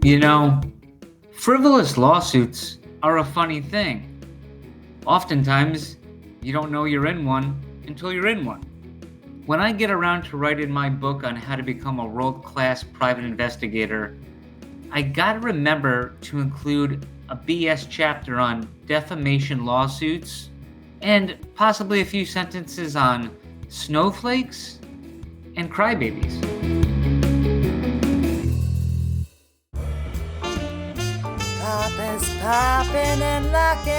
You know, frivolous lawsuits are a funny thing. Oftentimes, you don't know you're in one until you're in one. When I get around to writing my book on how to become a world-class private investigator, I gotta remember to include a BS chapter on defamation lawsuits and possibly a few sentences on snowflakes and crybabies. Papa's popping and locking,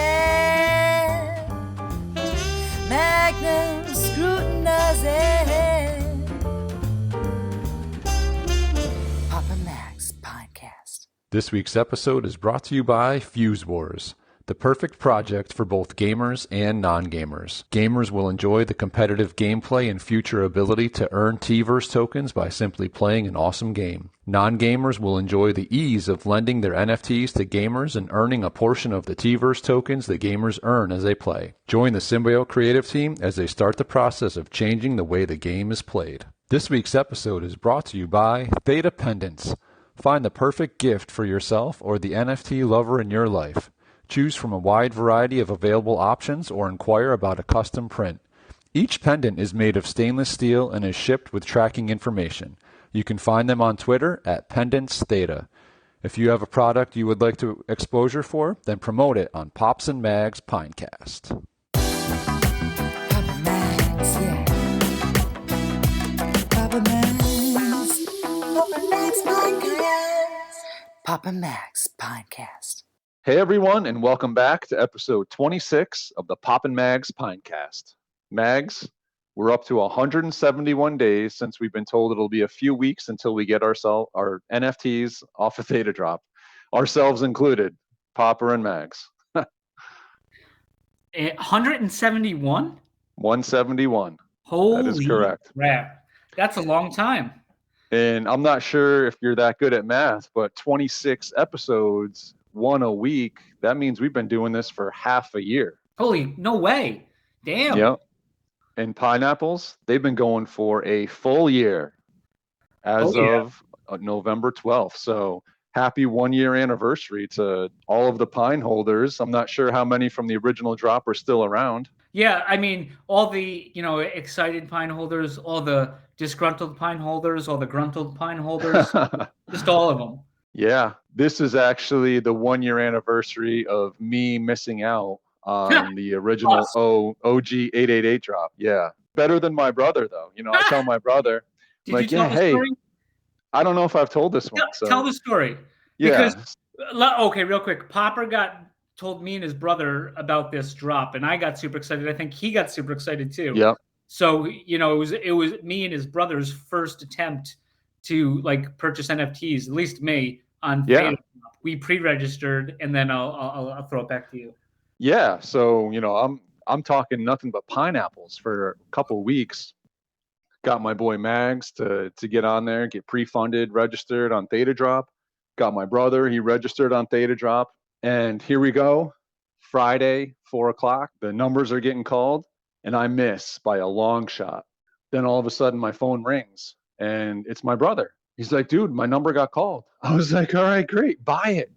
Magnum scrutinizing. Papa Mac's podcast. This week's episode is brought to you by Fuse Wars, the perfect project for both gamers and non-gamers. Gamers will enjoy the competitive gameplay and future ability to earn Tverse tokens by simply playing an awesome game. Non-gamers will enjoy the ease of lending their NFTs to gamers and earning a portion of the Tverse tokens that gamers earn as they play. Join the Symbiote creative team as they start the process of changing the way the game is played. This week's episode is brought to you by Theta Pendants. Find the perfect gift for yourself or the NFT lover in your life. Choose from a wide variety of available options or inquire about a custom print. Each pendant is made of stainless steel and is shipped with tracking information. You can find them on Twitter at PendantsTheta. If you have a product you would like to exposure for, then promote it on Pops and Mags Pinecast. Papa Mac's, yeah. Papa Mac's. Papa Mac's podcast. Papa Mac's podcast. Hey everyone, and welcome back to episode 26 of the Pop and Mags Pinecast. Mags, we're up to 171 days since we've been told it'll be a few weeks until we get our NFTs off of Thetadrop, ourselves included, Popper and Mags. 171? 171. Holy that is correct. Crap. That's a long time. And I'm not sure if you're that good at math, but 26 episodes, one a week, that means we've been doing this for half a year. Holy, no way. Damn. Yep. And pineapples, they've been going for a full year as of November 12th. So happy 1 year anniversary to all of the pine holders. I'm not sure how many from the original drop are still around. Yeah, I mean, all the, excited pine holders, all the disgruntled pine holders, all the gruntled pine holders, just all of them. Yeah, this is actually the 1 year anniversary of me missing out on the original OG 888 drop. Yeah. Better than my brother, though. I tell my brother, Did you tell the story? I don't know if I've told this one. Tell the story. Yeah. Because, okay, real quick. Popper told me and his brother about this drop, and I got super excited. I think he got super excited, too. Yep. So, it was me and his brother's first attempt to, purchase NFTs, at least me, on Thetadrop. We pre-registered, and then I'll throw it back to you. Yeah, so I'm talking nothing but pineapples for a couple weeks. Got my boy Mags to get on there, get pre-funded, registered on Thetadrop. Got my brother, he registered on Thetadrop, and here we go. Friday, 4:00. The numbers are getting called, and I miss by a long shot. Then all of a sudden, my phone rings, and it's my brother. He's like, "Dude, my number got called." I was like, "All right, great, buy it."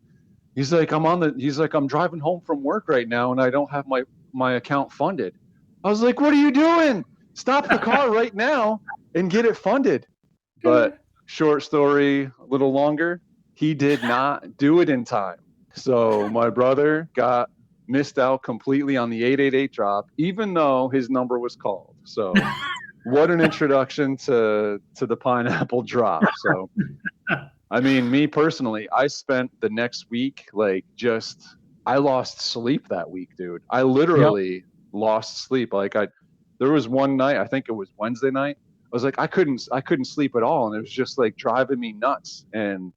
He's like, I'm driving home from work right now and I don't have my account funded. I was like, "What are you doing? Stop the car right now and get it funded." But short story, a little longer, he did not do it in time. So my brother missed out completely on the 888 drop, even though his number was called. So what an introduction to the pineapple drop. So I mean, me personally, I spent the next week, I lost sleep that week, dude. I literally lost sleep. There was one night, I think it was Wednesday night. I was like, I couldn't sleep at all. And it was just driving me nuts. And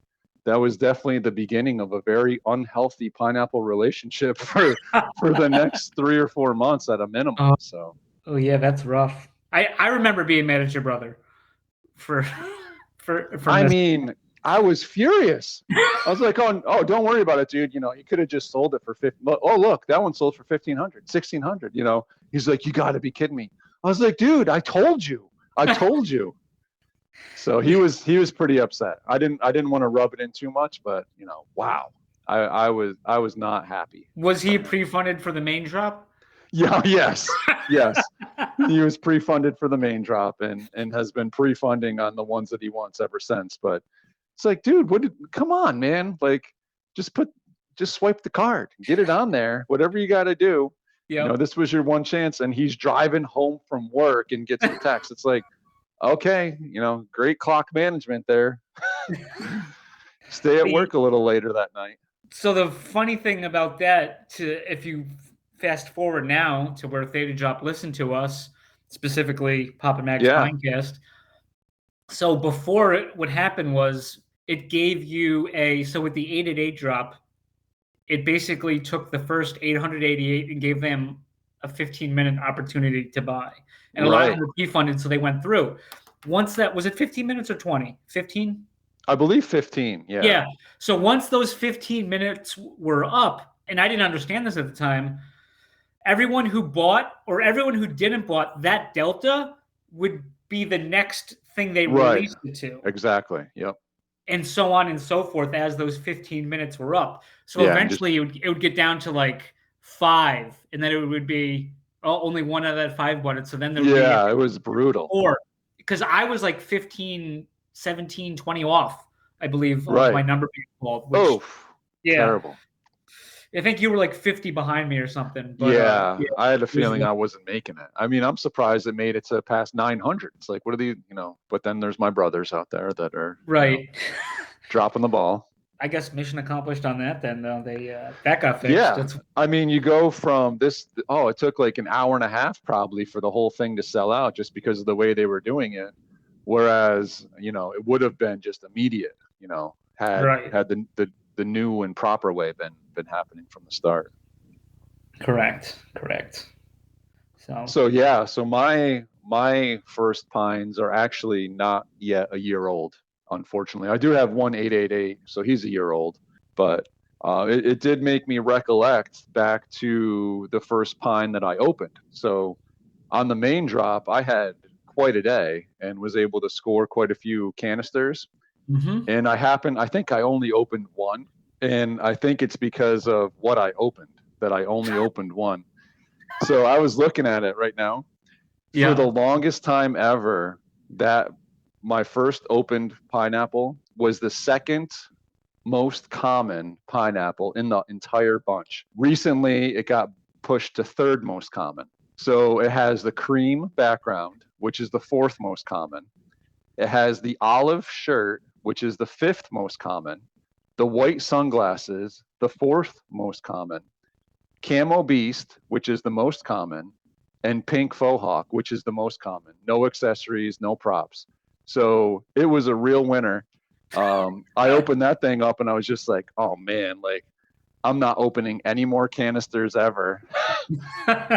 that was definitely the beginning of a very unhealthy pineapple relationship for the next 3 or 4 months at a minimum. Oh yeah, that's rough. I remember being mad at your brother for I was furious. I was like, oh, don't worry about it, dude. You could have just sold it for $50. Oh, look, that one sold for $1,500, $1,600. He's like, you got to be kidding me. I was like, dude, I told you. So he was pretty upset. I didn't want to rub it in too much, but wow. I was not happy. Was he pre-funded for the main drop? Yeah, yes. Yes. He was pre-funded for the main drop and has been pre-funding on the ones that he wants ever since. But it's like, dude, come on, man. Like just swipe the card, get it on there, whatever you got to do. Yeah. This was your one chance. And he's driving home from work and gets the text. It's like, okay, great clock management there. Stay at work a little later that night. So the funny thing about that, if you fast forward now to where Thetadrop listened to us, specifically Papa Mac's Pinecast. So before what happened was it gave you so with the 888 drop, it basically took the first 888 and gave them a 15-minute opportunity to buy. And a lot of them were pre-funded, so they went through. Once that, was it 15 minutes or 20? 15? I believe 15, yeah. Yeah. So once those 15 minutes were up, and I didn't understand this at the time, everyone who bought or everyone who didn't bought that delta would be the next thing they released it to. Exactly. Yep. And so on and so forth as those 15 minutes were up. So eventually it would get down to like 5, and then it would be only one out of that 5 bought it. So then there would be it was brutal. Or because I was like 15, 17, 20 off, I believe, of my number being called. Which, terrible. I think you were like 50 behind me or something. But, I had a feeling I wasn't making it. I mean, I'm surprised it made it to past 900. It's like, what are the, but then there's my brothers out there that are dropping the ball. I guess mission accomplished on that then, though. That got fixed. Yeah. I mean, you go from this, it took like an hour and a half probably for the whole thing to sell out just because of the way they were doing it. Whereas, it would have been just immediate, had the new and proper way been happening from the start. Correct. So my first pines are actually not yet a year old, unfortunately. I do have one 888, so he's a year old, but it did make me recollect back to the first pine that I opened. So on the main drop, I had quite a day and was able to score quite a few canisters. Mm-hmm. And I think I only opened one. And I think it's because of what I opened that I only opened one. So I was looking at it right now. Yeah. For the longest time ever, that my first opened pineapple was the second most common pineapple in the entire bunch. Recently, it got pushed to third most common. So it has the cream background, which is the fourth most common. It has the olive shirt, which is the fifth most common. The white sunglasses, the fourth most common. Camo beast, which is the most common. And pink faux hawk, which is the most common. No accessories, no props. So it was a real winner. I opened that thing up and I was just like, oh man, like I'm not opening any more canisters ever.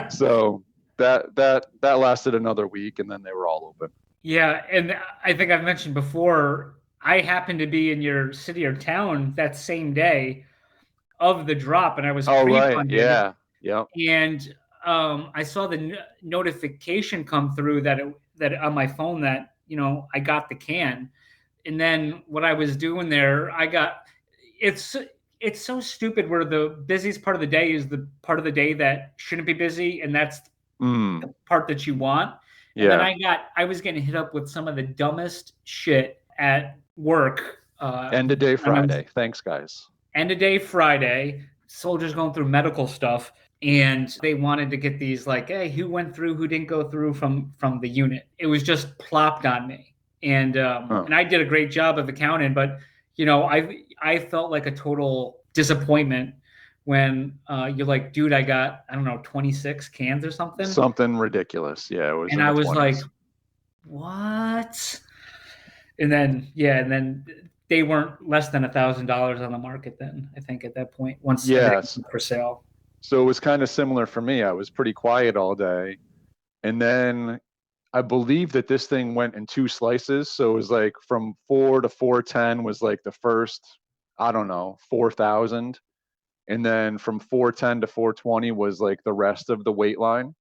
So that lasted another week and then they were all open. Yeah, and I think I've mentioned before, I happened to be in your city or town that same day of the drop, and I was pre-funded. Yeah. And I saw the notification come through that on my phone that I got the can, and then what I was doing there, it's so stupid where the busiest part of the day is the part of the day that shouldn't be busy, and that's the part that you want. And then I was getting hit up with some of the dumbest shit at work. End of day Friday. Thanks, guys. End of day Friday. Soldiers going through medical stuff, and they wanted to get these like, hey, who went through, who didn't go through from the unit. It was just plopped on me, and I did a great job of accounting, but I felt like a total disappointment when you're like, dude, I got, I don't know, 26 cans or something. Something ridiculous. Yeah, it was. And I was 20s. Like, what? And then they weren't less than $1,000 on the market then, I think, at that point, once for sale. So it was kind of similar for me. I was pretty quiet all day. And then I believe that this thing went in 2 slices. So it was like from 4 to 410 was like the first, I don't know, 4,000. And then from 410 to 420 was like the rest of the weight line.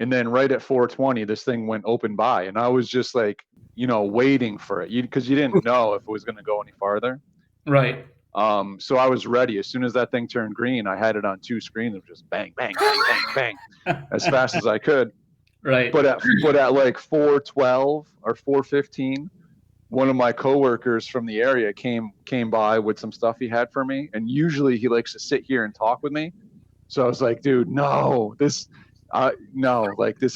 And then right at 4:20, this thing went open by, and I was just like, waiting for it, because you didn't know if it was going to go any farther. Right. So I was ready. As soon as that thing turned green, I had it on 2 screens. It was just bang, bang, bang, bang, bang, as fast as I could. Right. But at like 4:12 or 4:15, one of my coworkers from the area came by with some stuff he had for me, and usually he likes to sit here and talk with me. So I was like, dude, no, this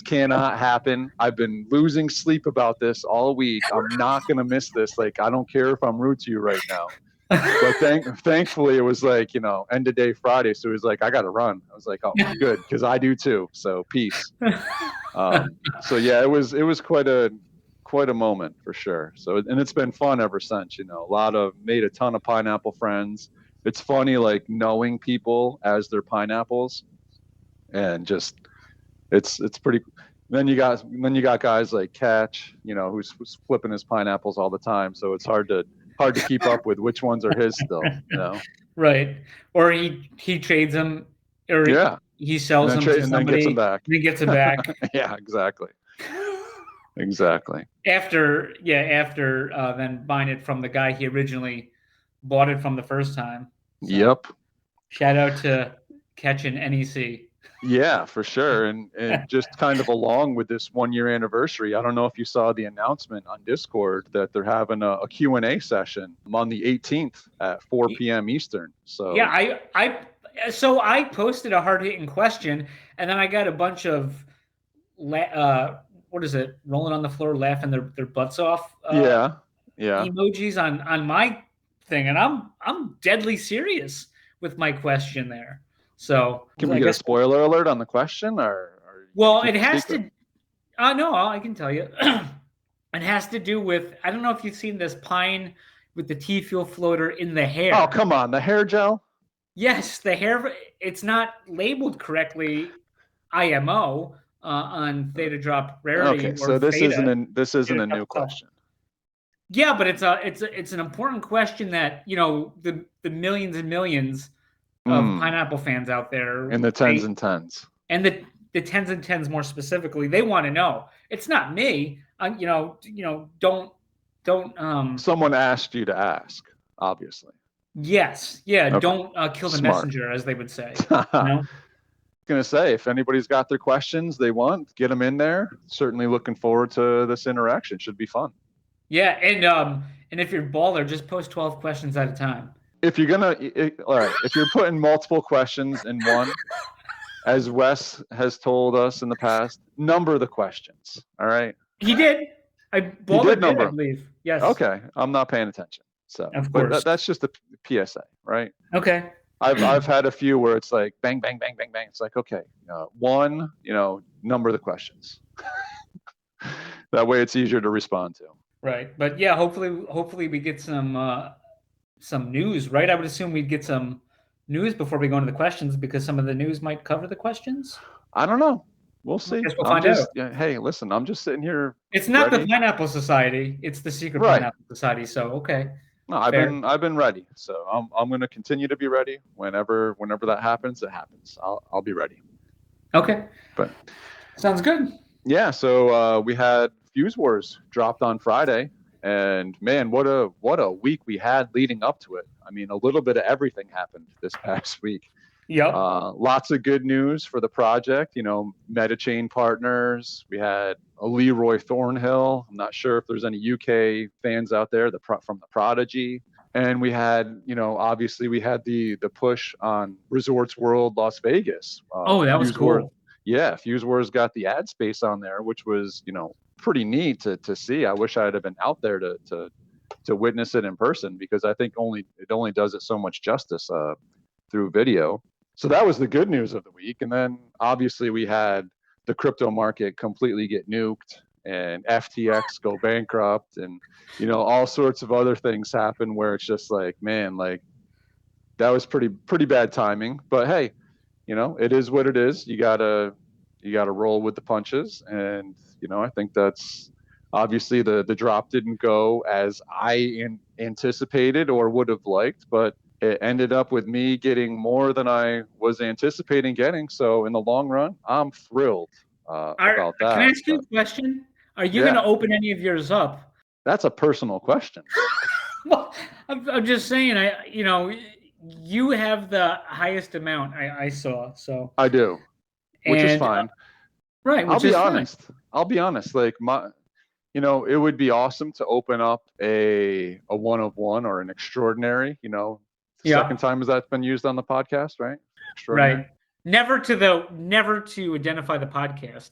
cannot happen. I've been losing sleep about this all week. I'm not gonna miss this. Like, I don't care if I'm rude to you right now. But thankfully it was like, end of day Friday. So he was like, I got to run. I was like, oh, good, because I do too. So peace. So yeah, it was quite a moment for sure. So, and it's been fun ever since. Made a ton of pineapple friends. It's funny, like, knowing people as their pineapples, and just it's pretty. Then you got guys like Catch, who's flipping his pineapples all the time. So it's hard to keep up with which ones are his still, Right. Or he trades them, or yeah, he sells them to somebody, and he gets them back. Yeah, exactly. After then buying it from the guy he originally bought it from the first time. So, yep. Shout out to Catch and NEC. Yeah, for sure. And just kind of along with this 1-year anniversary, I don't know if you saw the announcement on Discord that they're having a Q&A session on the 18th at 4 p.m. Eastern. So yeah, I posted a hard-hitting question, and then I got a bunch of rolling on the floor laughing their butts off. Yeah. Emojis on my thing, and I'm deadly serious with my question there. So can we get a spoiler alert on the question, or well, it has to. No, I can tell you. It has to do with, I don't know if you've seen this pine with the tea fuel floater in the hair. Oh, come on, the hair gel. Yes, the hair. It's not labeled correctly. IMO on Thetadrop rarity. Okay, so this isn't a new question. Yeah, but it's an important question that the millions and millions of pineapple fans out there, and the tens and tens, and the tens and tens more specifically, they want to know. It's not me. Don't. Someone asked you to ask, obviously. Yes. Yeah. Okay. Don't kill the Smart. Messenger, as they would say. Gonna say, if anybody's got their questions they want, get them in there. Certainly looking forward to this interaction. Should be fun. Yeah, and if you're baller, just post 12 questions at a time. If you're all right, if you're putting multiple questions in one, as Wes has told us in the past, number the questions. All right. He did. I believe. Yes. Okay, I'm not paying attention. So, of course, but that's just a PSA, right? Okay. I've had a few where it's like bang, bang, bang, bang, bang. It's like, okay, one, number the questions. That way, it's easier to respond to. Right, but yeah, hopefully we get some news. Right, I would assume we'd get some news before we go into the questions, because some of the news might cover the questions. I don't know. We'll see. I guess we'll find out. Hey, listen, I'm just sitting here. It's not the Pineapple Society; it's the Secret Pineapple Society. So okay. No, I've been ready. So I'm going to continue to be ready. Whenever that happens, it happens. I'll be ready. Okay. But sounds good. Yeah. So we had Fuse Wars dropped on Friday, and man, what a week we had leading up to it. I mean, a little bit of everything happened this past week. Yeah. Lots of good news for the project. MetaChain partners. We had a Leroy Thornhill. I'm not sure if there's any UK fans out there from the Prodigy. And we had, obviously we had the push on Resorts World Las Vegas. That was cool. Yeah, Fuse Wars got the ad space on there, which was, pretty neat to see. I wish I had been out there to witness it in person, because I think it only does it so much justice through video. So that was the good news of the week. And then obviously we had the crypto market completely get nuked, and FTX go bankrupt, and all sorts of other things happen where it's just like, man, like that was pretty bad timing. But hey, it is what it is. You gotta roll with the punches. And I think that's obviously the drop didn't go as I anticipated or would have liked, but it ended up with me getting more than I was anticipating getting. So in the long run, I'm thrilled. about that. Can I ask you but a question? Are you going to open any of yours up? that's a personal question. Well, I'm just saying, you have the highest amount I saw. So I do, which is and fine. right, I'll which be is fine. honest. I'll be honest. Like it would be awesome to open up a one of one or an extraordinary. Yeah. Second time has that been used on the podcast, right? Extraordinary. Right. Never to identify the podcast.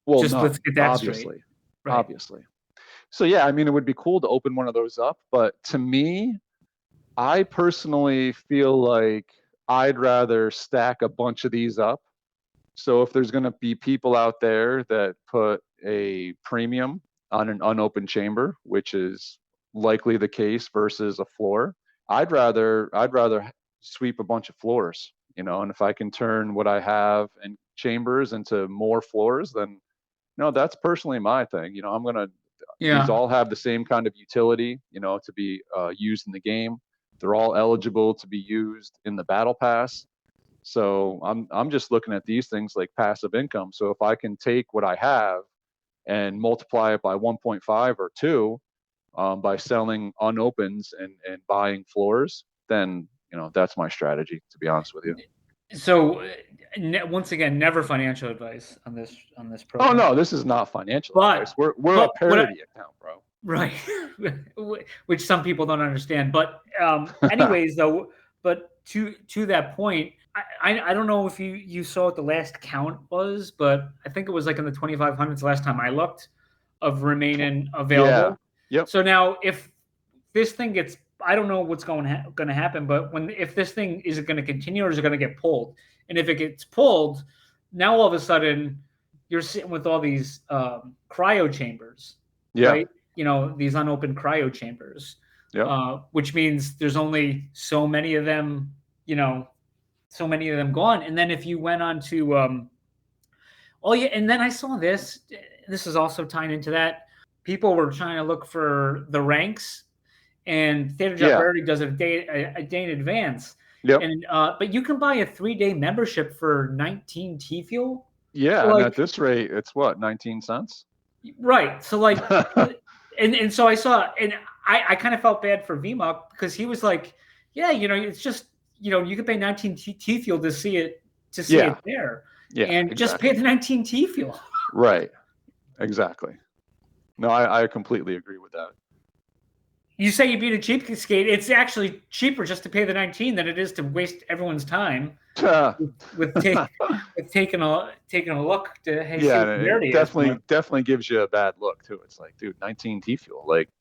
Well, Just no, let's get that obviously, straight. Right. obviously. So yeah, I mean, it would be cool to open one of those up, but to me, I personally feel like I'd rather stack a bunch of these up. So if there's going to be people out there that put a premium on an unopened chamber, which is likely the case versus a floor, I'd rather sweep a bunch of floors, and if I can turn what I have in chambers into more floors, then that's personally my thing. These all have the same kind of utility, to be used in the game. They're all eligible to be used in the battle pass. So I'm just looking at these things like passive income. So if I can take what I have and multiply it by 1.5 or 2 by selling unopens and buying floors, then that's my strategy, to be honest with you. So once again, never financial advice on this Oh program. no, this is not financial advice. We're a parody account, bro. Right, which some people don't understand. But anyways, though, but to that point, I don't know if you saw what the last count was, but I think it was like in the 2,500s last time I looked of remaining available. Yeah. Yep. So now if this thing gets, I don't know what's going to happen, but if this thing is it going to continue or is it going to get pulled? And if it gets pulled, now all of a sudden you're sitting with all these cryo chambers, right? These unopened cryo chambers, which means there's only so many of them, so many of them gone. And then if you went on to, and then I saw this is also tying into that. People were trying to look for the ranks, and Thetadrop already does it a day in advance. Yep. And but you can buy a 3-day membership for 19 T fuel. Yeah, so and at this rate, it's what, 19 cents? Right. So like, and so I saw, and I kind of felt bad for VMUC because he was like, yeah, it's just, you can pay 19 T fuel to see it there. Yeah. And just pay the 19 T fuel. Right. Exactly. No, I completely agree with that. You say you beat a cheapskate. It's actually cheaper just to pay the 19 than it is to waste everyone's time with taking a look to it definitely gives you a bad look too. It's like, dude, 19 T fuel. Like,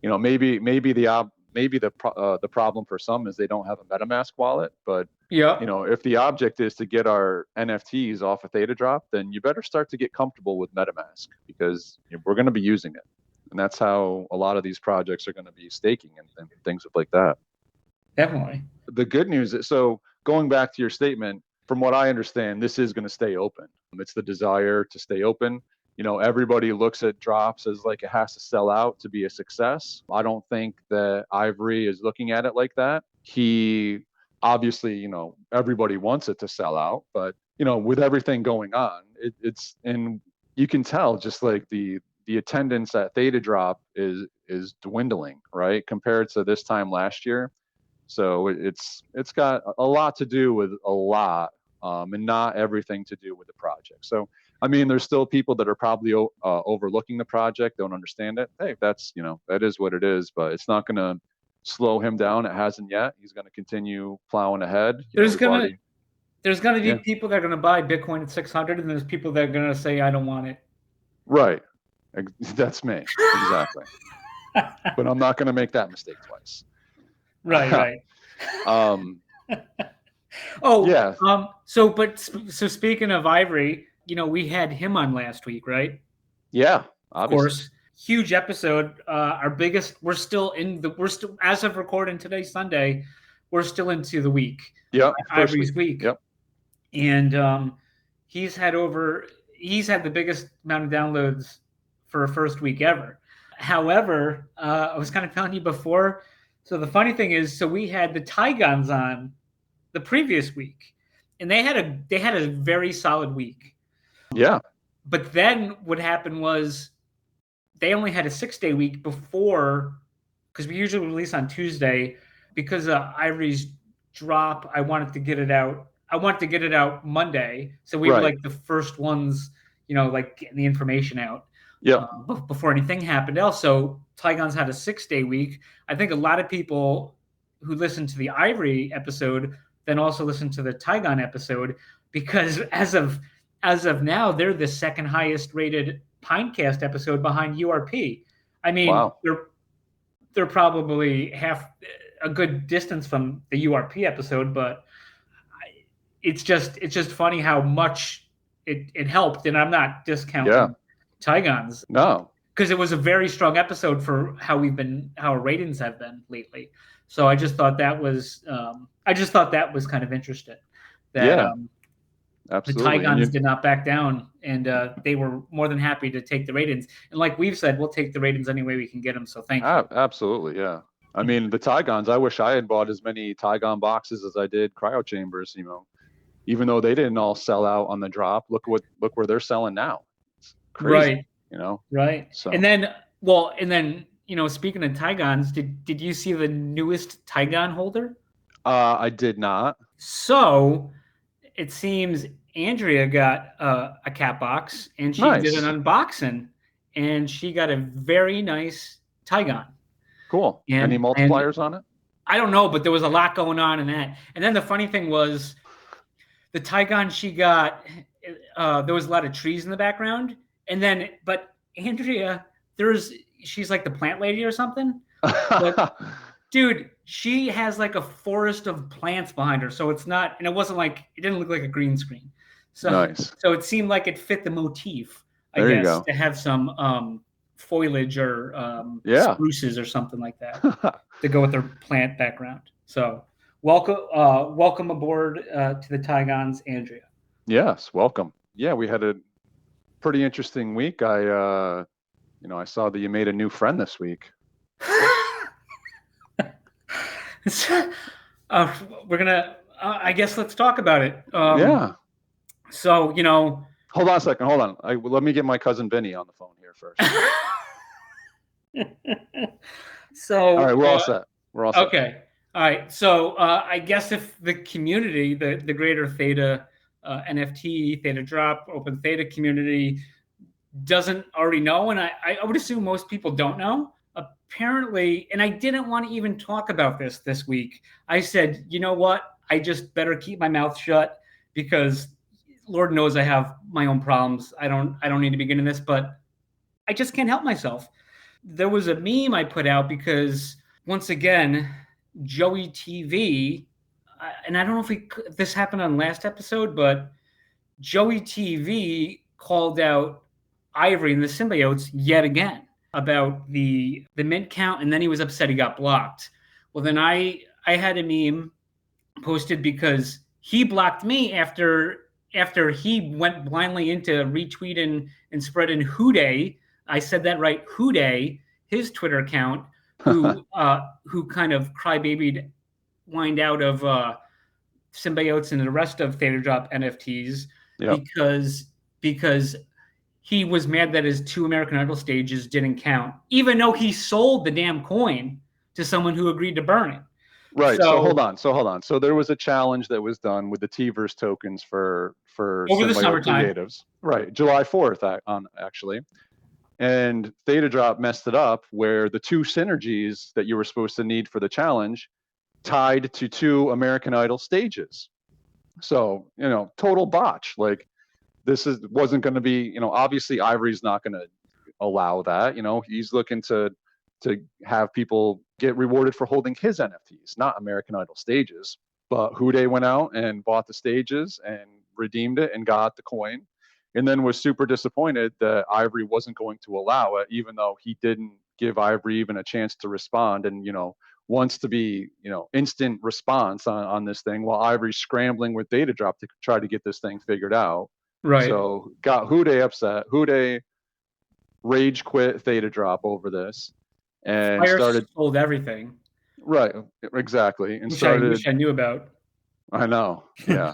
maybe the problem for some is they don't have a MetaMask wallet, but if the object is to get our NFTs off of Thetadrop, then you better start to get comfortable with MetaMask because we're going to be using it. And that's how a lot of these projects are going to be staking and things like that. Definitely. The good news is, so going back to your statement, from what I understand, this is going to stay open. It's the desire to stay open. Everybody looks at drops as like it has to sell out to be a success. I don't think that Ivory is looking at it like that. He obviously, everybody wants it to sell out, but with everything going on, it's and you can tell just like the attendance at Thetadrop is dwindling, right, compared to this time last year. So it's got a lot to do with a lot, and not everything to do with the project. So I mean, there's still people that are probably overlooking the project, don't understand it. Hey, that's that is what it is, but it's not going to slow him down. It hasn't yet. He's going to continue plowing ahead. There's going to be people that are going to buy Bitcoin at 600, and there's people that are going to say, I don't want it. Right. That's me. Exactly. But I'm not going to make that mistake twice. Right. So speaking of Ivory, we had him on last week, right? Yeah, obviously. Of course. Huge episode. Our biggest. We're still as of recording today, Sunday. We're still into the week. Yeah, Ivory's week. Yep. And he's had the biggest amount of downloads for a first week ever. However, I was kind of telling you before. So the funny thing is, we had the Tigons on the previous week, and they had a very solid week. Yeah. But then what happened was they only had a 6-day week before, because we usually release on Tuesday. Because Ivory's drop, I wanted to get it out. I wanted to get it out Monday, so we were Right. like the first ones, like getting the information out. Yep. Before anything happened. Also, Tigon's had a 6-day week. I think a lot of people who listen to the Ivory episode then also listen to the Tigon episode, because as of now, they're the second highest rated Pinecast episode behind URP. I mean, Wow. they're probably a good distance from the URP episode, but it's just funny how much it helped, and I'm not discounting Tigon's. No. Because it was a very strong episode for how our ratings have been lately. So I just thought that was kind of interesting. That absolutely. The Tigons did not back down, and they were more than happy to take the ratings. And like we've said, we'll take the ratings any way we can get them. So thank you. Absolutely, yeah. I mean, the Tigons, I wish I had bought as many Tigon boxes as I did cryo chambers, even though they didn't all sell out on the drop. Look where they're selling now. It's crazy, right. Right. So. And then, speaking of Tigons, did you see the newest Tigon holder? I did not. So it seems Andrea got a cat box, and she did an unboxing, and she got a very nice Tigon. Cool. Any multipliers on it? I don't know, but there was a lot going on in that. And then the funny thing was, the Tigon she got, there was a lot of trees in the background. And then, but Andrea, she's like the plant lady or something. But, dude, she has like a forest of plants behind her. So it's not, and it didn't look like a green screen. So, nice. So it seemed like it fit the motif, I guess, to have some foliage or spruces or something like that to go with their plant background. So welcome aboard to the Tigons, Andrea. Yes, welcome. Yeah, we had a pretty interesting week. I saw that you made a new friend this week. We're gonna I guess let's talk about it. So hold on a second. Hold on. Let me get my cousin Vinny on the phone here first. So all right, we're all set. We're all set. Okay. All right. So I guess if the community, the greater Theta NFT, Thetadrop, Open Theta community doesn't already know, and I would assume most people don't know, apparently, and I didn't want to even talk about this week. I said, you know what? I just better keep my mouth shut, because Lord knows I have my own problems. I don't need to begin in this, but I just can't help myself. There was a meme I put out because, once again, Joey TV, and I don't know if this happened on last episode, but Joey TV called out Ivory and the symbiotes yet again about the mint count, and then he was upset he got blocked. Well, then I had a meme posted because he blocked me after he went blindly into retweeting and spreading Houday. I said that right, Houday, his Twitter account, who kind of crybabied, whined out of symbiotes and the rest of Thetadrop NFTs because he was mad that his 2 American Idol stages didn't count, even though he sold the damn coin to someone who agreed to burn it. Right. So hold on. So there was a challenge that was done with the T-verse tokens for over the summertime. Creatives. Right. July 4th, actually. And Thetadrop messed it up where the 2 synergies that you were supposed to need for the challenge tied to 2 American Idol stages. So, total botch. Like, wasn't going to be, obviously Ivory's not going to allow that. He's looking to have people get rewarded for holding his NFTs, not American Idol stages. But Houday went out and bought the stages and redeemed it and got the coin, and then was super disappointed that Ivory wasn't going to allow it, even though he didn't give Ivory even a chance to respond, and wants to be instant response on this thing, while Ivory's scrambling with Thetadrop to try to get this thing figured out. Right. So got Houday upset. Houday rage quit Thetadrop over this and sold everything. Right, exactly. And which I knew about. I know, yeah.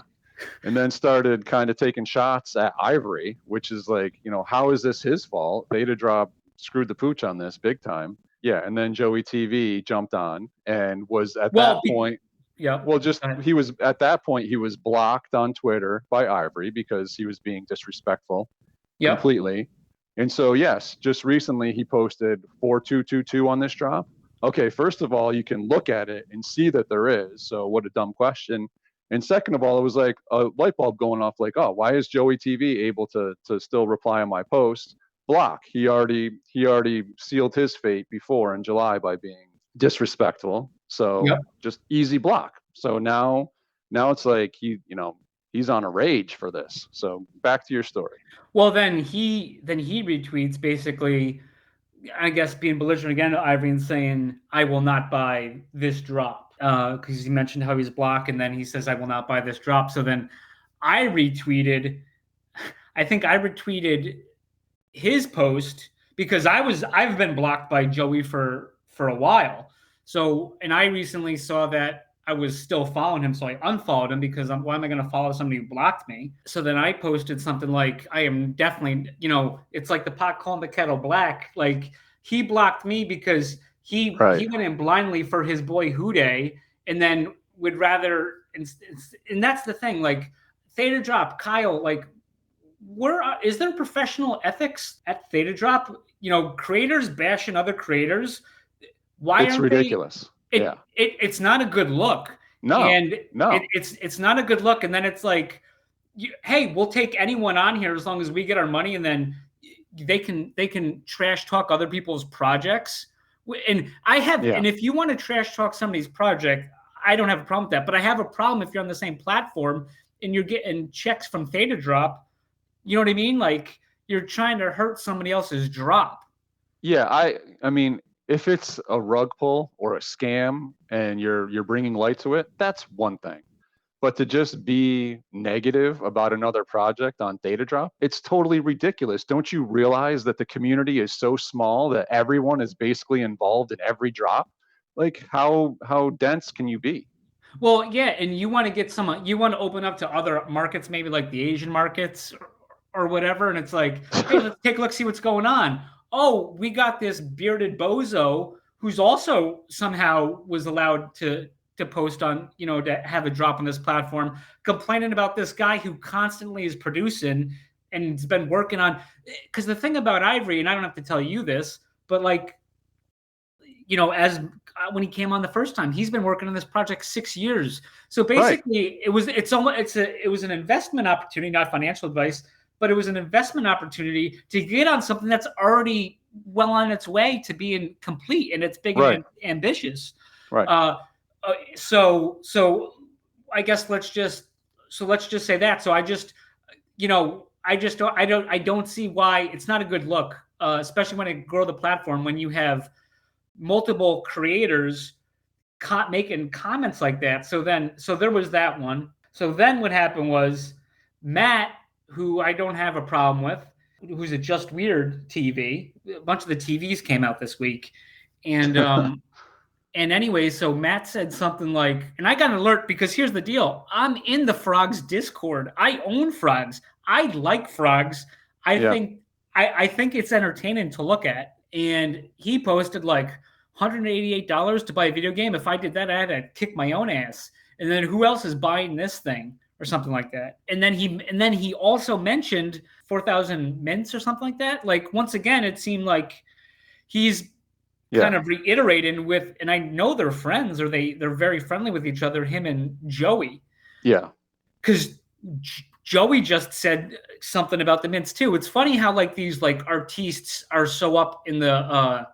and then started kind of taking shots at Ivory, which is like, how is this his fault? Thetadrop screwed the pooch on this big time. Yeah, and then Joey TV jumped on and was at that point. Yeah. Well, he was at that point, he was blocked on Twitter by Ivory because he was being disrespectful completely. And so, yes, just recently he posted 4222 on this drop. Okay, first of all, you can look at it and see that there is. So what a dumb question. And second of all, it was like a light bulb going off like, oh, why is Joey TV able to still reply on my post? Block. He already sealed his fate before in July by being disrespectful. So just easy block. So now it's like he's on a rage for this. So back to your story. Well, then he retweets basically, I guess, being belligerent again to Ivory and saying, I will not buy this drop. Because he mentioned how he's blocked, and then he says, I will not buy this drop. So then I retweeted his post because I've been blocked by Joey for a while. So, and I recently saw that I was still following him, so I unfollowed him because why am I going to follow somebody who blocked me? So then I posted something like, I am definitely, it's like the pot calling the kettle black. Like, he blocked me because he went in blindly for his boy Houday, and then would rather, and that's the thing, like, Thetadrop, Kyle, like, is there professional ethics at Thetadrop? Creators bashing other creators. Why it's ridiculous. It's not a good look. No, it's not a good look. And then it's like, hey, we'll take anyone on here as long as we get our money, and then they can trash talk other people's projects. And and if you want to trash talk somebody's project, I don't have a problem with that. But I have a problem if you're on the same platform and you're getting checks from Thetadrop. You know what I mean? Like, you're trying to hurt somebody else's drop. Yeah, I mean, if it's a rug pull or a scam and you're bringing light to it, that's one thing. But to just be negative about another project on Thetadrop, it's totally ridiculous. Don't you realize that the community is so small that everyone is basically involved in every drop? Like, how dense can you be? Well, yeah, and you want to you want to open up to other markets, maybe like the Asian markets or whatever, and it's like, hey, let's take a look, see what's going on. Oh, we got this bearded bozo who's also somehow was allowed to post on, to have a drop on this platform, complaining about this guy who constantly is producing and has been working on. Because the thing about Ivory, and I don't have to tell you this, but like, as when he came on the first time, he's been working on this project 6 years. So basically, it was an investment opportunity, not financial advice, but it was an investment opportunity to get on something that's already well on its way to being complete, and it's big and ambitious. Right. So I guess let's just say that. So I don't see why it's not a good look, especially when it grow the platform when you have multiple creators making comments like that. So there was that one. So then what happened was Matt, who I don't have a problem with, who's a Just Weird TV. A bunch of the TVs came out this week. And and anyway, so Matt said something like, and I got an alert because here's the deal. I'm in the Frogs Discord. I own Frogs. I like Frogs. I think it's entertaining to look at. And he posted like $188 to buy a video game. If I did that, I had to kick my own ass. And then who else is buying this thing? Or something like that. And then he also mentioned 4,000 mints or something like that. Like, once again, it seemed like he's kind of reiterating with, and I know they're friends, or they're very friendly with each other, him and Joey. Yeah. Because Joey just said something about the mints too. It's funny how like these like artists are so up in the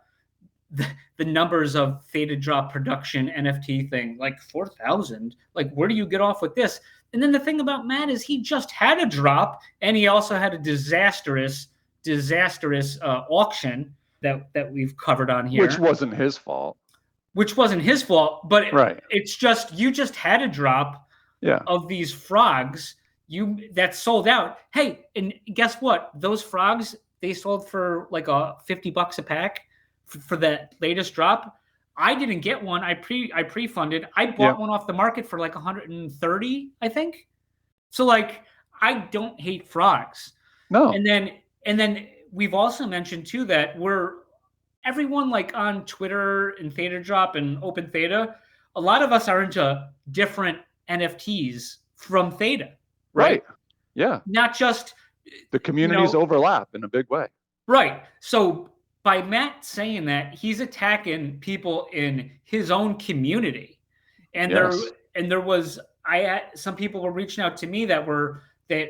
numbers of Thetadrop production NFT thing, like 4,000. Like, where do you get off with this? And then the thing about Matt is he just had a drop, and he also had a disastrous auction that we've covered on here, which wasn't his fault. But it's just, you just had a drop of these frogs that sold out. Hey, and guess what? Those frogs, they sold for like $50 a pack for that latest drop. I didn't get one. I pre-funded. I bought one off the market for like 130, I think. So like, I don't hate frogs. No. And then we've also mentioned too that everyone like on Twitter and Thetadrop and Open Theta, a lot of us are into different NFTs from Theta, right? Yeah. Not just The communities overlap in a big way. Right. So by Matt saying that, he's attacking people in his own community. And there was some people were reaching out to me that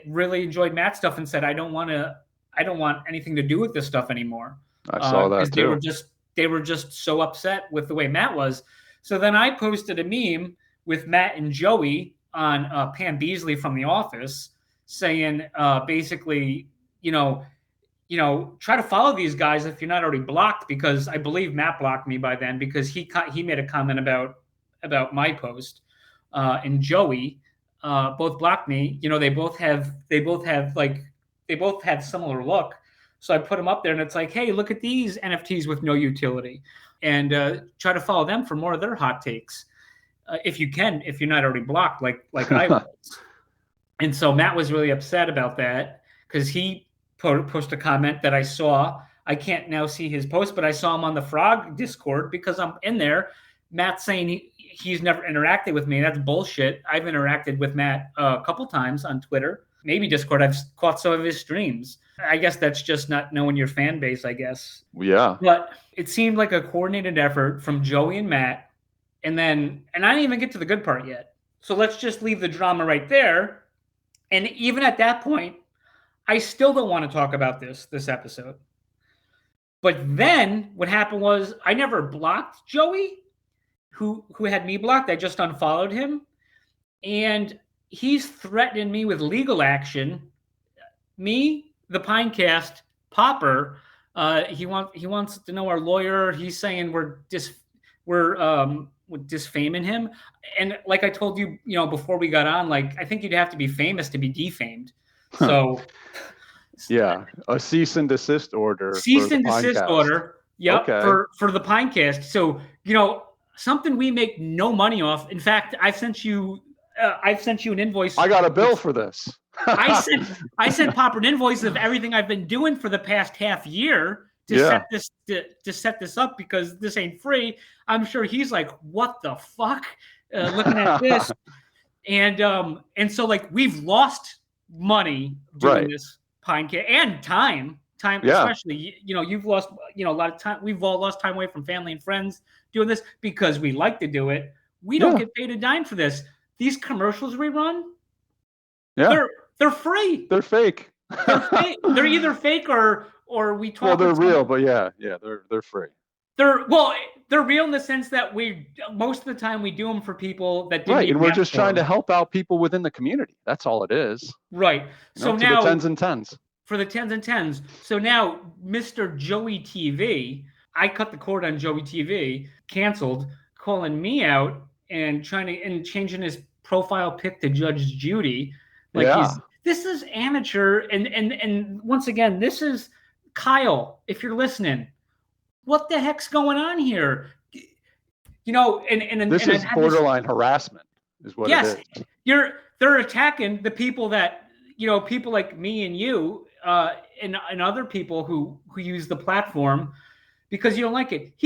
really enjoyed Matt's stuff and said, I don't want anything to do with this stuff anymore. I saw that too. They were just so upset with the way Matt was. So then I posted a meme with Matt and Joey on Pam Beasley from The Office saying basically, try to follow these guys if you're not already blocked, because I believe Matt blocked me by then because he made a comment about my post, and Joey both blocked me. They both have similar look. So I put them up there and it's like, hey, look at these NFTs with no utility, and try to follow them for more of their hot takes. If you can, if you're not already blocked like I was. And so Matt was really upset about that because he posted a comment that I saw. I can't now see his post, but I saw him on the Frog Discord because I'm in there. Matt's saying he's never interacted with me. That's bullshit. I've interacted with Matt a couple times on Twitter, maybe Discord. I've caught some of his streams. I guess that's just not knowing your fan base, I guess. Yeah. But it seemed like a coordinated effort from Joey and Matt. And I didn't even get to the good part yet. So let's just leave the drama right there. And even at that point, I still don't want to talk about this episode. But then what happened was I never blocked Joey, who had me blocked. I just unfollowed him. And he's threatening me with legal action. Me, the Pinecast, Popper, he wants to know our lawyer. He's saying we're disfaming him. And like I told you, before we got on, like I think you'd have to be famous to be defamed. So yeah, a cease and desist order. Yep. Okay. For the Pinecast. So, something we make no money off. In fact, I've sent you an invoice. I got a bill for this. I sent Popper an invoice of everything I've been doing for the past half year to set this up, because this ain't free. I'm sure he's like, what the fuck? Looking at this. And so like we've lost money doing this Pinecast and time, especially, you've lost, a lot of time. We've all lost time away from family and friends doing this because we like to do it. We don't get paid a dime for this. These commercials we run, they're free. They're fake. They're fake. They're either fake or we talk. Well, they're real, but they're free. They're real in the sense that most of the time we do them for people that didn't. Right, and we're just trying to help out people within the community. That's all it is. Right. So now the tens and tens. For the tens and tens. So now, Mr. Joey TV, I cut the cord on Joey TV, canceled, calling me out and changing his profile pic to Judge Judy. This is amateur, and once again, this is Kyle. If you're listening, what the heck's going on here? This is borderline harassment, is what it is. They're attacking the people that people like me and you and other people who use the platform because you don't like it.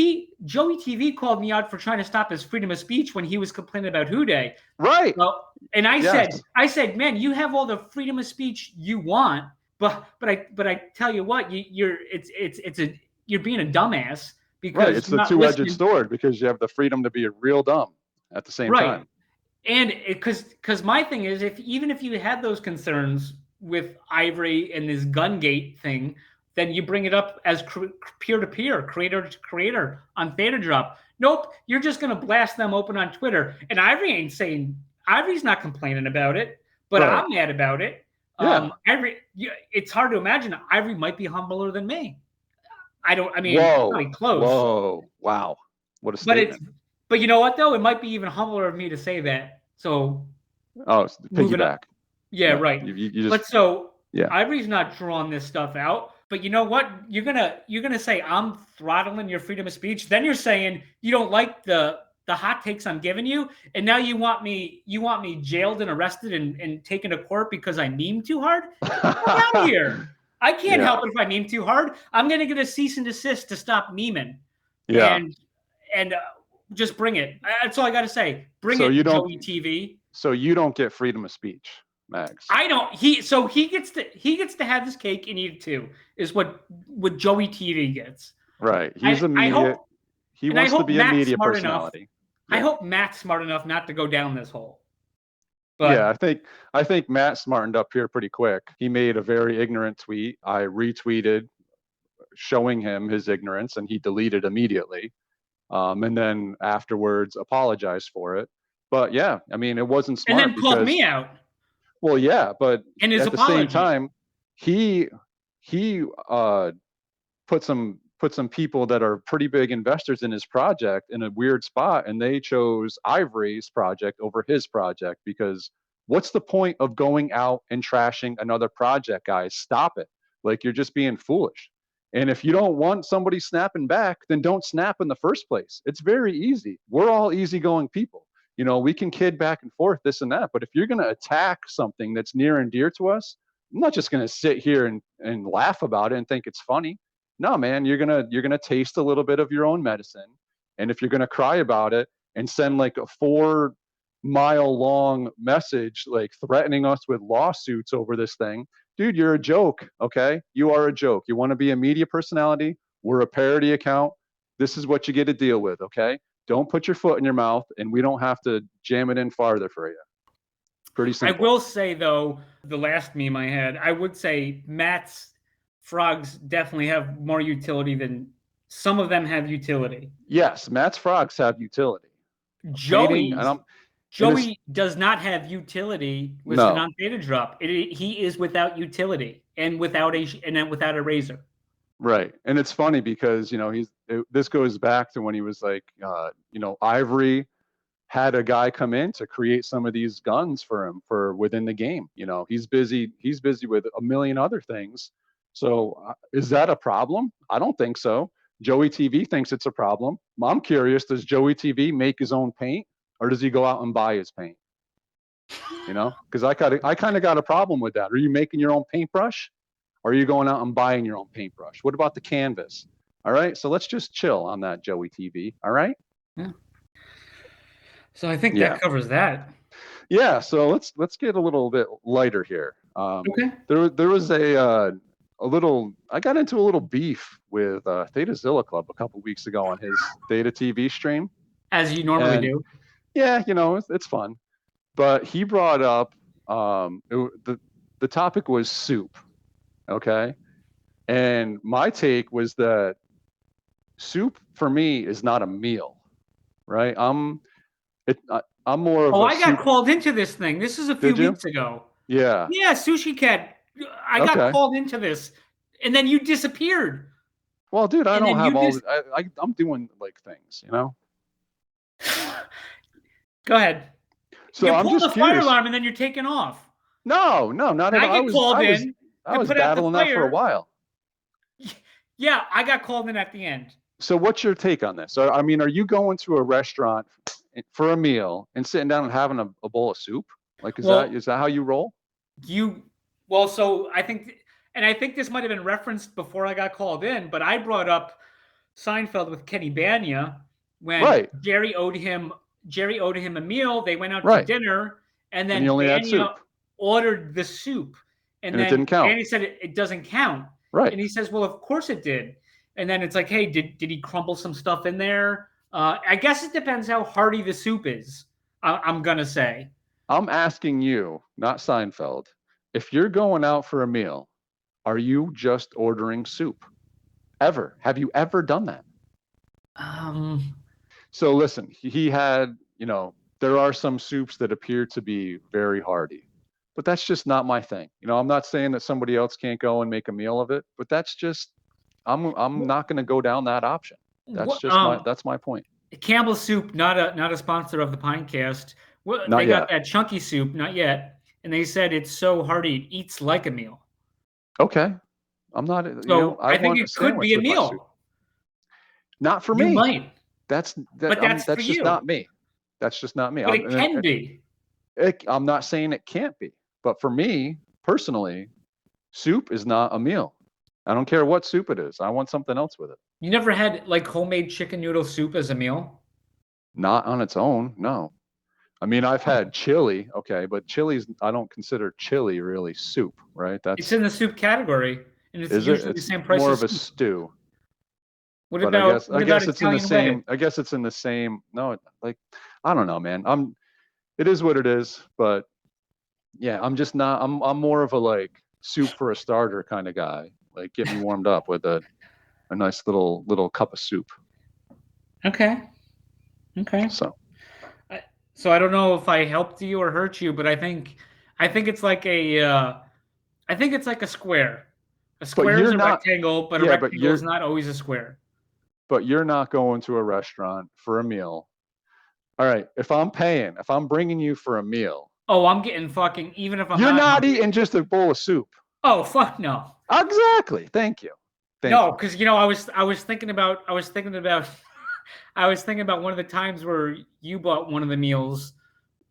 Joey TV called me out for trying to stop his freedom of speech when he was complaining about Who Day. Right. Well, and I said, man, you have all the freedom of speech you want, but I tell you what, you're being a dumbass because it's the two-edged sword, because you have the freedom to be real dumb at the same time. And because my thing is, even if you had those concerns with Ivory and this Gungate thing, then you bring it up as peer-to-peer, creator-to-creator on Thetadrop. Nope, you're just going to blast them open on Twitter. And Ivory's not complaining about it, but I'm mad about it. Yeah. It's hard to imagine Ivory might be humbler than me. Whoa, close. Whoa, wow. What a statement. But you know what, though? It might be even humbler of me to say that. So. Oh, piggyback. Yeah, right. You just, but Ivory's not drawing this stuff out. But you know what? You're gonna say I'm throttling your freedom of speech. Then you're saying you don't like the the hot takes I'm giving you, and now you want me jailed and arrested and taken to court because I meme too hard? Get out of here. I can't help it if I meme too hard. I'm going to get a cease and desist to stop memeing. Yeah. And just bring it. That's all I got to say. Bring it, Joey TV. So you don't get freedom of speech, Max. I don't. He gets to have his cake and eat it too. Is what Joey TV gets. Right. He's a media. He wants to be a media personality. I hope Matt's smart enough not to go down this hole. But yeah, I think Matt smartened up here pretty quick. He made a very ignorant tweet. I retweeted showing him his ignorance, and he deleted immediately. And then afterwards apologized for it. But yeah, I mean, it wasn't smart. And then called me out. Well, yeah, but at the same time, he put some people that are pretty big investors in his project in a weird spot, and they chose Ivory's project over his project, because what's the point of going out and trashing another project, guys? Stop it. Like, you're just being foolish. And if you don't want somebody snapping back, then don't snap in the first place. It's very easy. We're all easygoing people. You know, we can kid back and forth, this and that. But if you're going to attack something that's near and dear to us, I'm not just going to sit here and laugh about it and think it's funny. No, man, you're gonna taste a little bit of your own medicine. And if you're gonna cry about it and send like a 4-mile long message, like threatening us with lawsuits over this thing, dude, you're a joke. Okay, you are a joke. You want to be a media personality? We're a parody account. This is what you get to deal with. Okay, don't put your foot in your mouth, and we don't have to jam it in farther for you. Pretty simple. I will say though, the last meme I had, I would say Matt's frogs definitely have more utility than some of them have utility. Yes, Matt's frogs have utility. Joey does not have utility listed on Thetadrop. He is without utility and without a razor. Right, and it's funny because this goes back to when he was like, Ivory had a guy come in to create some of these guns for him for within the game. He's busy with a million other things. So is that a problem? I don't think so. Joey TV thinks it's a problem. I'm curious, does Joey TV make his own paint, or does he go out and buy his paint? Because I kind of got a problem with that. Are you making your own paintbrush, or are you going out and buying your own paintbrush? What about the canvas? All right, so let's just chill on that, Joey TV. All right. Yeah. So I think that covers that. Yeah. So let's get a little bit lighter here. Okay. There was I got into a little beef with Thetazilla Club a couple weeks ago on his Theta TV stream. As you normally do. Yeah, it's fun. But he brought up the topic was soup, okay? And my take was that soup for me is not a meal, right? I'm more of I got called into this thing. This is a few weeks ago. Yeah. Yeah, Sushi Cat. I got called into this, and then you disappeared. Well, dude, I don't have all. I'm doing like things, Go ahead. So you I'm pulled just the fire alarm, and then you're taking off. No, not at all. I was battling that for a while. Yeah, I got called in at the end. So what's your take on this? I mean, are you going to a restaurant for a meal and sitting down and having a bowl of soup? Like, is that how you roll? So I think this might have been referenced before I got called in, but I brought up Seinfeld with Kenny Bania when Jerry owed him a meal. They went out to dinner, and then Bania ordered the soup, and then it didn't count. Bania said it doesn't count. Right. And he says, well, of course it did. And then it's like, hey, did he crumble some stuff in there? I guess it depends how hearty the soup is, I'm going to say. I'm asking you, not Seinfeld, if you're going out for a meal, are you just ordering soup? Ever? Have you ever done that? So listen, he had, there are some soups that appear to be very hearty, but that's just not my thing. I'm not saying that somebody else can't go and make a meal of it, but that's just, I'm not going to go down that option. That's just that's my point. Campbell's Soup, not a sponsor of the Pinecast. They got that chunky soup, not yet. And they said it's so hearty, it eats like a meal. Okay. I'm not, I think it could be a meal. Not for me. You might. That's But that's for just you. not me. That's just not me. But it can be. I'm not saying it can't be, but for me personally, soup is not a meal. I don't care what soup it is. I want something else with it. You never had like homemade chicken noodle soup as a meal? Not on its own, no. I mean, I've had chili, okay, but chili's, I don't consider chili really soup, right? It's in the soup category, and it's usually the It's same price more as of a soup. stew. What But about I guess it's in the Italian same. wedding? I guess it's in the same. No, like I don't know, man. It is what it is. But yeah, I'm just not. I'm more of a like soup for a starter kind of guy. Like get me warmed up with a nice little cup of soup. Okay. So So I don't know if I helped you or hurt you, but I think it's like I think it's like a square. A square is you're a not. rectangle, but a Yeah, but rectangle is not always a square. you're not going to a restaurant for a meal. All right, if I'm bringing you for a meal, Oh, I'm getting fucking even if I'm you're not not hungry. eating just a bowl of soup. Oh, fuck no. Exactly. Thank you. No, because I was thinking about I was thinking about one of the times where you bought one of the meals,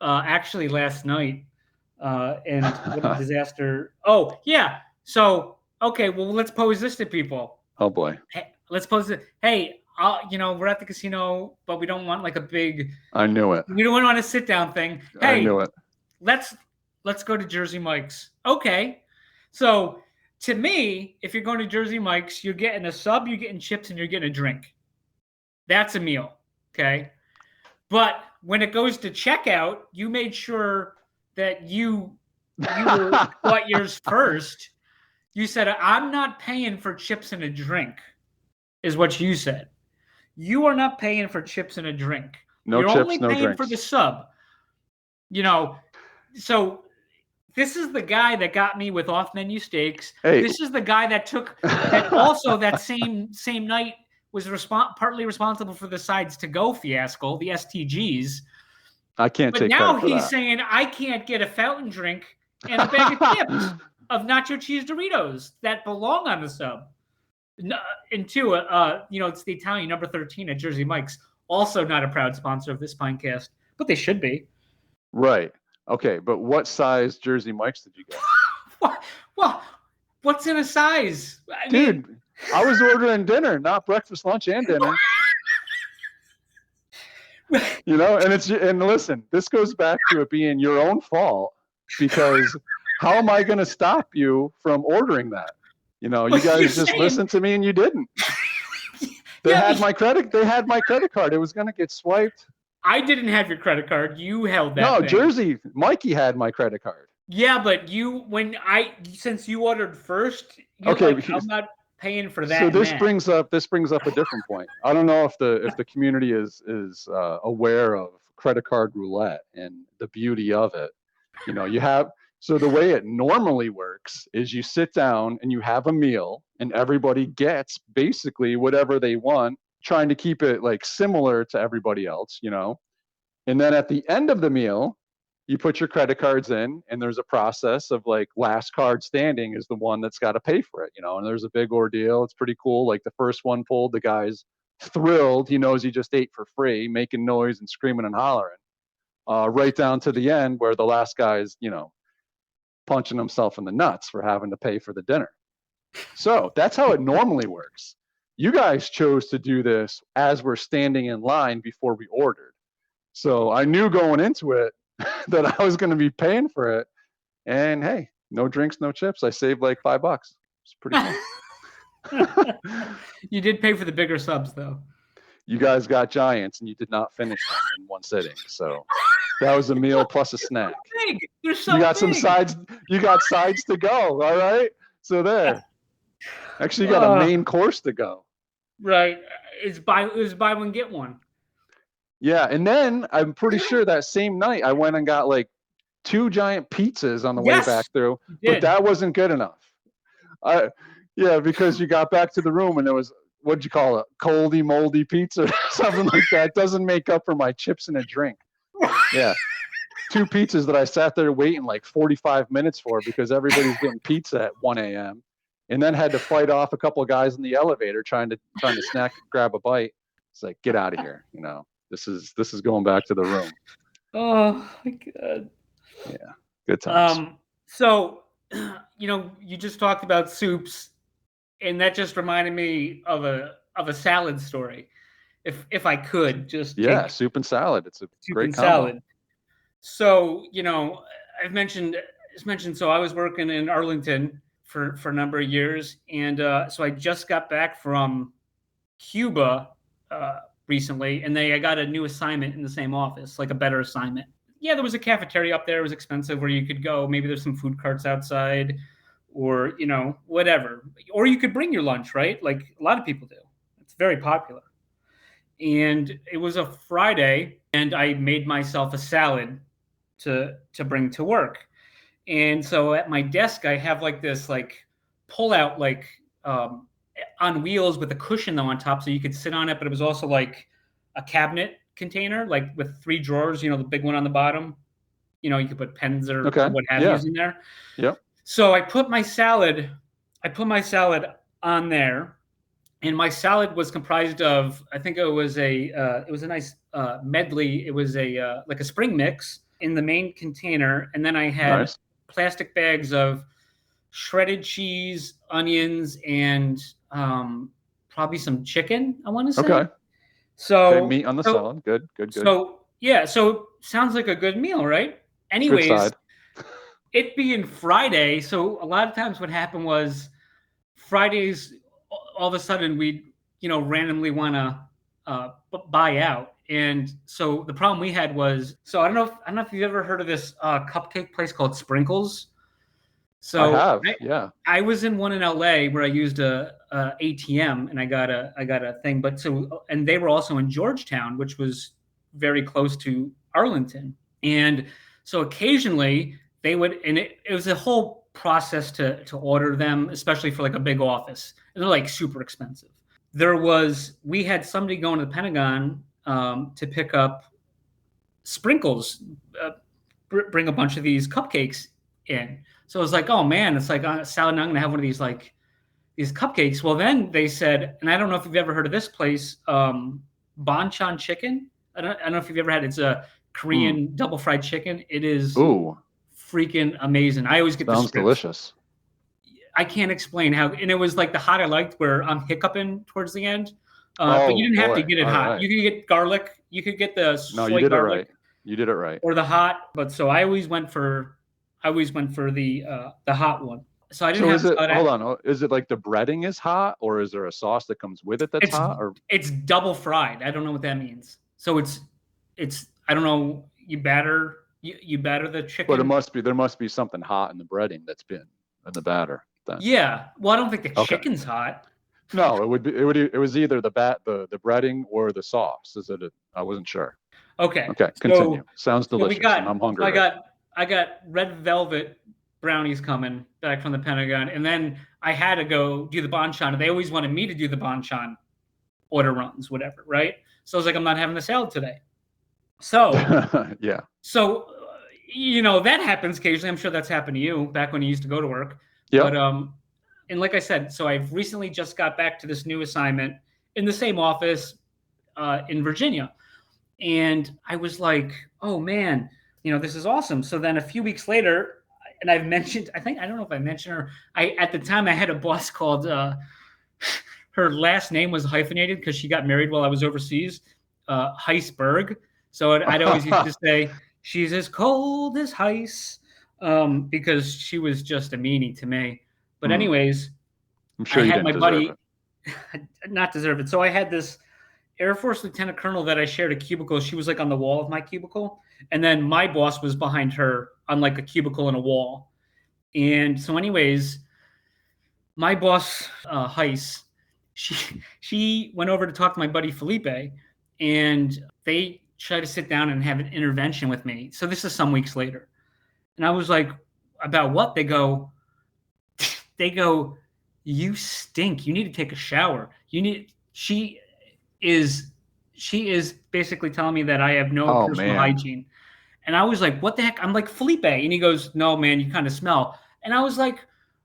actually last night, and what a disaster. Oh yeah, so okay, well let's pose this to people. Oh boy. Hey, let's pose it. Hey, we're at the casino, but we don't want like a big. I knew it. We don't want a sit down thing. I Hey, knew it. let's go to Jersey Mike's. Okay, so. To me, if you're going to Jersey Mike's, you're getting a sub, you're getting chips, and you're getting a drink. That's a meal, okay? But when it goes to checkout, you made sure that you bought yours first. You said, I'm not paying for chips and a drink, is what you said. You are not paying for chips and a drink. No chips, only no paying drinks. for the sub. So this is the guy that got me with off-menu steaks. Hey. This is the guy that took that also that same night was partly responsible for the sides to go fiasco, the STGs. I can't take now credit for he's that. saying I can't get a fountain drink and a bag of chips of nacho cheese Doritos that belong on the sub. And two, it's the Italian number 13 at Jersey Mike's, also not a proud sponsor of this Pinecast, but they should be. Right. Okay, but what size Jersey Mike's did you get? Well, what's in a size? Dude, I was ordering dinner, not breakfast, lunch, and dinner. And listen, this goes back to it being your own fault, because how am I going to stop you from ordering that? You guys just listened to me and you didn't. They had my credit card. It was going to get swiped. I didn't have your credit card. You held that. No, thing. Jersey, Mikey had my credit card. Yeah, but since you ordered first, okay, I'm not paying for that. So this brings up a different point. I don't know if the community is aware of credit card roulette and the beauty of it. So the way it normally works is you sit down and you have a meal and everybody gets basically whatever they want, trying to keep it like similar to everybody else, and then at the end of the meal, you put your credit cards in and there's a process of like last card standing is the one that's got to pay for it, and there's a big ordeal. It's pretty cool. Like the first one pulled, the guy's thrilled. He knows he just ate for free, making noise and screaming and hollering, right down to the end where the last guy's, punching himself in the nuts for having to pay for the dinner. So that's how it normally works. You guys chose to do this as we're standing in line before we ordered. So I knew going into it that I was going to be paying for it. And hey, no drinks, no chips. I saved like $5. It's pretty cool. You did pay for the bigger subs though. You guys got giants and you did not finish them in one sitting. So that was a meal plus a snack. They're so you got big. some sides. You got sides to go. All right. So there. Actually, you got a main course to go. Right. It was buy one, get one. Yeah. And then I'm pretty sure that same night I went and got like 2 giant pizzas on the way back through. But that wasn't good enough. Because you got back to the room and it was, what'd you call it? Coldy, moldy pizza, something like that. It doesn't make up for my chips and a drink. Yeah. 2 pizzas that I sat there waiting like 45 minutes for because everybody's getting pizza at 1 a.m. and then had to fight off a couple of guys in the elevator trying to grab a bite. It's like, get out of here. This is going back to the room. Oh my God. Yeah. Good times. So, you just talked about soups, and that just reminded me of a salad story. If I could just Yeah, take soup and salad. It's a soup great and combo. salad. So, I've mentioned, so I was working in Arlington for a number of years. And so I just got back from Cuba recently, and I got a new assignment in the same office, like a better assignment. Yeah, there was a cafeteria up there. It was expensive where you could go. Maybe there's some food carts outside or, whatever. Or you could bring your lunch, right? Like a lot of people do. It's very popular. And it was a Friday, and I made myself a salad to bring to work. And so at my desk, I have like this pull out on wheels with a cushion though on top, so you could sit on it. But it was also like a cabinet container, like with 3 drawers. The big one on the bottom. You could put pens or what have you in there. Yep. So I put my salad on there, and my salad was comprised of, I think it was a nice medley. It was like a spring mix in the main container, and then I had plastic bags of shredded cheese, onions, and probably some chicken, I want to say. Okay. So meat on the salad. Good. So sounds like a good meal, right? Anyways, it being Friday, so a lot of times what happened was Fridays, all of a sudden we'd randomly want to buy out. And so the problem we had was, so I don't know if you've ever heard of this cupcake place called Sprinkles. So I have, yeah. I was in one in LA where I used a ATM, and I got a thing. And they were also in Georgetown, which was very close to Arlington. And so occasionally they would, and it was a whole process to order them, especially for like a big office. And they're like super expensive. We had somebody going to the Pentagon to pick up Sprinkles, bring a bunch of these cupcakes in. So I was like, oh man, it's like a salad. And I'm going to have one of these these cupcakes. Well, then they said, and I don't know if you've ever heard of this place, Bonchon Chicken. I don't know if you've ever had it. It's a Korean double fried chicken. It is freaking amazing. I always get the Sounds delicious. I can't explain how, and it was like the hot I liked where I'm hiccuping towards the end. But you didn't have to get it hot. Right. You could get garlic. You could get the soy you did garlic. It right. You did it right. Or the hot. But so I always went for the hot one. So I didn't hold on. Is it like the breading is hot, or is there a sauce that comes with it that's hot? Or it's double fried. I don't know what that means. So it's I don't know. You batter the chicken. But there must be something hot in the breading that's been in the batter. Then. Yeah. Well, I don't think the chicken's hot. No, it was either the breading or the sauce. I wasn't sure. Okay. Okay. Continue. Sounds delicious. And I'm hungry. I got red velvet brownies coming back from the Pentagon, and then I had to go do the Bonchon. They always wanted me to do the Bonchon order runs, whatever, right? So I was like, I'm not having the salad today. So yeah. So that happens occasionally. I'm sure that's happened to you back when you used to go to work. Yeah. But and like I said, so I've recently just got back to this new assignment in the same office in Virginia, and I was like, oh man, this is awesome. So then a few weeks later, and I've mentioned, I don't know if I mentioned her. At the time I had a boss called, her last name was hyphenated because she got married while I was overseas, Heisberg. So I'd always used to say, she's as cold as Heis, because she was just a meanie to me. But anyways, I'm sure I you had didn't my buddy, not deserve it. So I had this Air Force lieutenant colonel that I shared a cubicle. She was like on the wall of my cubicle. And then my boss was behind her on like a cubicle in a wall. And so anyways, my boss, Heis, she went over to talk to my buddy Felipe, and they tried to sit down and have an intervention with me. So this is some weeks later. And I was like, about what? They go, you stink. You need to take a shower. She is basically telling me that I have no personal hygiene. And I was like, what the heck? I'm like, Felipe. And he goes, no, man, you kind of smell. And I was like,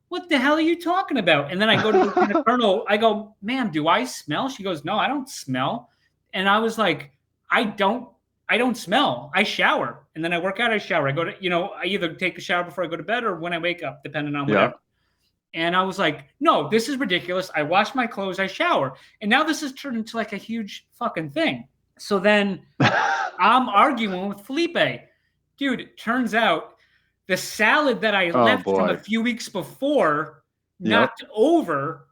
what the hell are you talking about? And then I go to the colonel. I go, ma'am, do I smell? She goes, no, I don't smell. And I was like, I don't smell. I shower. And then I work out, I shower. I go to, I either take a shower before I go to bed or when I wake up, depending on whatever. And I was like, no, this is ridiculous. I wash my clothes, I shower. And now this has turned into like a huge fucking thing. So then I'm arguing with Felipe. Dude, it turns out the salad that I left from a few weeks before knocked over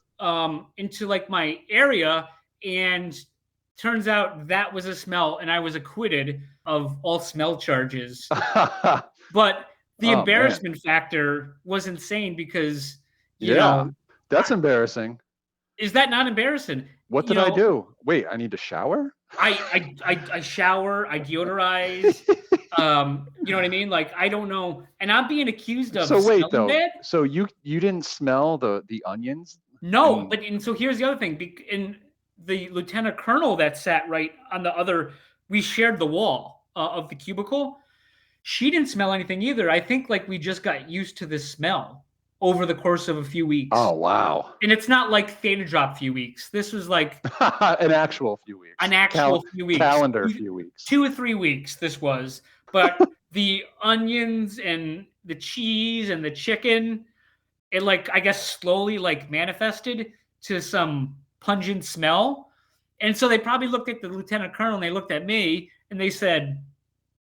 into like my area, and turns out that was a smell, and I was acquitted of all smell charges. But the embarrassment factor was insane because, you know, that's embarrassing. Is that not embarrassing? What did I do? Wait, I need to shower? I shower, I deodorize. You know what I mean? Like, I don't know. And I'm being accused of smelling bad. So you didn't smell the onions? No, and so here's the other thing. In the lieutenant colonel that sat right on the other, we shared the wall of the cubicle. She didn't smell anything either. I think like we just got used to the smell over the course of a few weeks. Oh, wow. And it's not like Thetadrop few weeks. This was like an actual few weeks. Few weeks. Calendar few weeks. 2 or 3 weeks this was. But the onions and the cheese and the chicken, it like, I guess, slowly like manifested to some pungent smell. And so they probably looked at the lieutenant colonel and they looked at me and they said,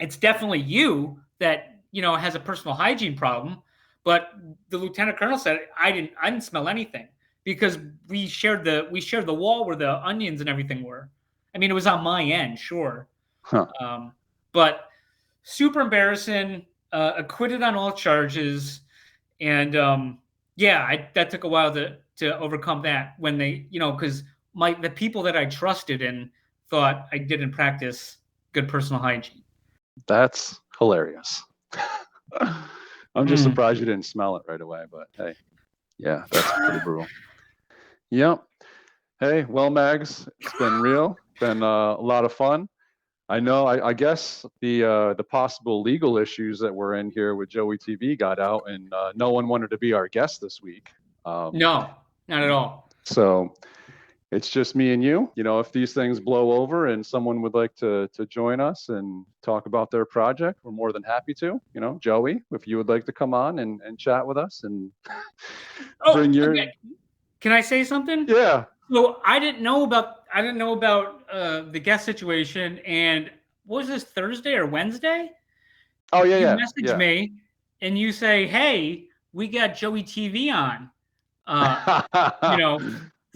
it's definitely you that, has a personal hygiene problem. But the lieutenant colonel said, I didn't smell anything because we shared the wall where the onions and everything were. I mean, it was on my end, sure. Huh. But super embarrassing, acquitted on all charges. And that took a while to overcome that when they, because the people that I trusted in thought I didn't practice good personal hygiene. That's hilarious. I'm just surprised you didn't smell it right away, but hey, yeah, that's pretty brutal. Yep. Hey, well, Mags, it's been real. Been a lot of fun. I know, I guess the possible legal issues that were in here with Joey TV got out, and no one wanted to be our guest this week. No, not at all. So it's just me and you. If these things blow over and someone would like to join us and talk about their project, we're more than happy to. Joey, if you would like to come on and chat with us and bring your. Okay. Can I say something? Yeah. So I didn't know about the guest situation. And what was this, Thursday or Wednesday? Oh yeah, you message me and you say, "Hey, we got Joey TV on."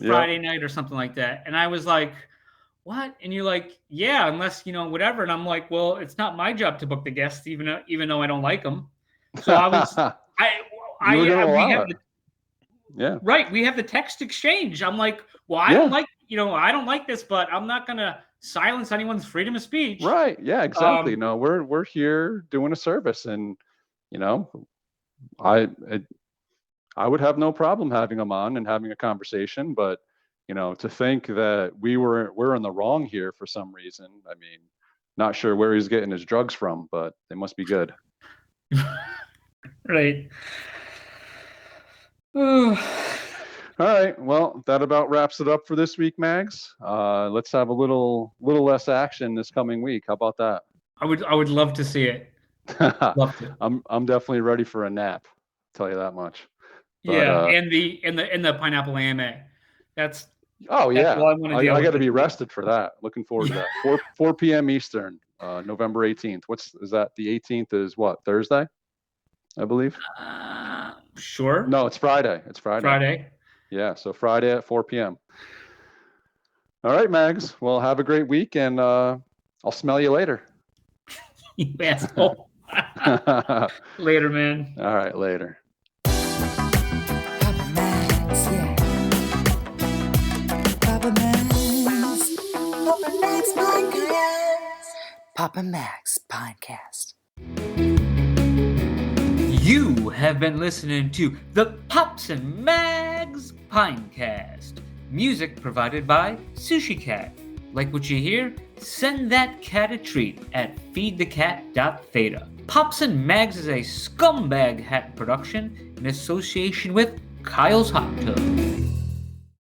Friday night or something like that. And I was like, what? And you're like, yeah, unless, whatever. And I'm like, well, it's not my job to book the guests, even though I don't like them. So I was, we have the text exchange. I'm like, well, I don't like this, but I'm not going to silence anyone's freedom of speech. Right. Yeah, exactly. No, we're here doing a service, and, I would have no problem having him on and having a conversation, but to think that we're in the wrong here for some reason. I mean, not sure where he's getting his drugs from, but they must be good. Right. All right. Well, that about wraps it up for this week, Mags. Let's have a little less action this coming week. How about that? I would love to see it. Love to. I'm definitely ready for a nap. I'll tell you that much. But, and the pineapple AMA. That's all I got to be rested for that. Looking forward to that. 4 p.m. Eastern, November 18th. Is that? The 18th is what? Thursday, I believe. Sure. No, it's Friday. Friday. Yeah, so Friday at 4 p.m. All right, Mags. Well, have a great week, and I'll smell you later. You asshole. Later, man. All right, later. Papa Max Podcast. You have been listening to the Pops and Mags Pinecast. Music provided by Sushi Cat. Like what you hear? Send that cat a treat at feedthecat.theta. Pops and Mags is a scumbag hat production in association with Kyle's Hot Tub.